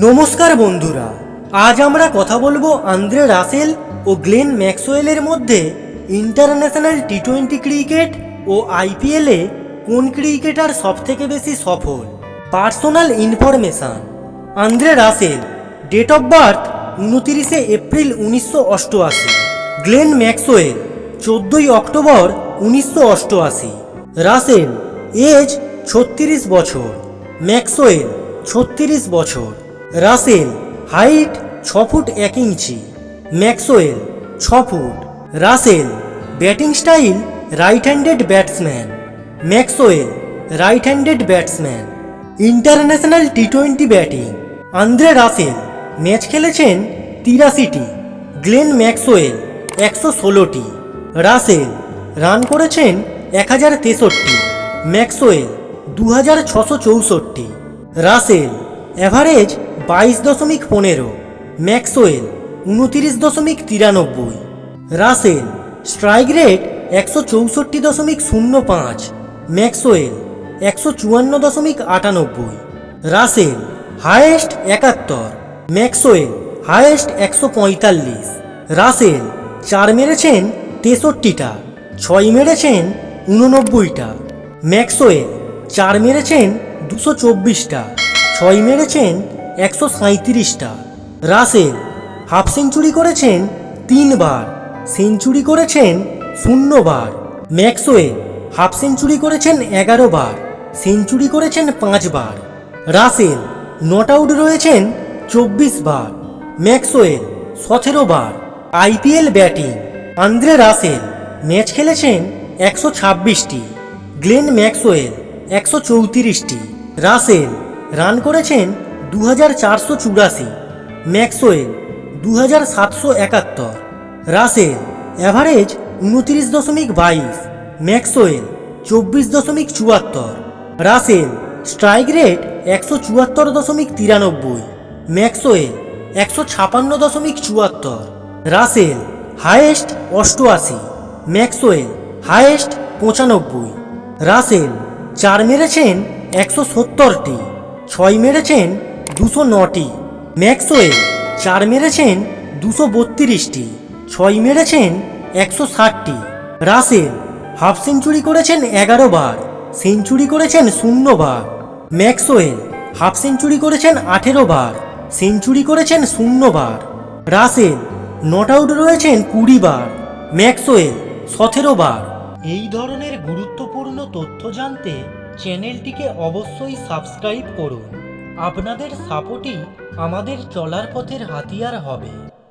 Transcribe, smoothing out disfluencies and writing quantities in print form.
নমস্কার বন্ধুরা, আজ আমরা কথা বলবো আন্দ্রে রাসেল ও গ্লেন ম্যাক্সওয়েলের মধ্যে ইন্টারন্যাশনাল টি-20 ক্রিকেট ও আইপিএলে কোন ক্রিকেটার সবথেকে বেশি সফল। Personal information. Andre Russell, date of birth 29 April 1988। Glenn Maxwell, 14 October 1988। Russell, age 36 বছর। ম্যাক্সওয়েল, 36 বছর। Russell, height 6 foot 1 inch. Maxwell, 6 foot. Russell, batting style right handed batsman. Maxwell, right handed batsman. International টি-20 batting. Andre Russell match খেলেছেন 83টি। Glenn Maxwell 116টি। Russell run করেছেন 1063। Maxwell 2664। Russell average 22.15। Maxwell 29.93। Russell strike rate 164.05। Maxwell 154.98। Russell highest 71। Maxwell highest 145। Russell 4 মেরেছেন 63টা, 6 মেরেছেন 89টা। Maxwell 4 মেরেছেন 224টা, 6 মেরেছেন 137টা। Rasel half century করেছেন 3 বার, সেঞ্চুরি করেছেন 0 বার। ম্যাক্সওয়েল হাফ সেঞ্চুরি করেছেন 11 বার, সেঞ্চুরি করেছেন 5 বার। রাসেল নট আউট রয়েছেন 24 বার। ম্যাক্সওয়েল 17 বার। IPL batting. Andre Russell match খেলেছেন 126টি। গ্লেন ম্যাক্সওয়েল 134টি। রাসেল রান করেছেন 2484। Maxwell 2771। Russell average 29.22। Maxwell 24.74। Russell strike rate 174.93। Maxwell 156.74। Russell highest 88। Maxwell highest 95। Russell 4 মেরেছেন 170টি, 6 মেরেছেন 209টি। ম্যাক্সওয়েল 4 মেরেছেন 232টি, 6 মেরেছেন 160টি। রাসেল হাফ সেঞ্চুরি করেছেন 11 বার, সেঞ্চুরি করেছেন 0 বার। ম্যাক্সওয়েল হাফ সেঞ্চুরি করেছেন 18 বার, সেঞ্চুরি করেছেন 0 বার। রাসেল নট আউট রয়েছেন 20 বার। ম্যাক্সওয়েল 17 বার। এই ধরনের গুরুত্বপূর্ণ তথ্য জানতে চ্যানেলটিকে অবশ্যই সাবস্ক্রাইব করুন। আপনাদের সাপোর্টই আমাদের চলার পথের হাতিয়ার হবে।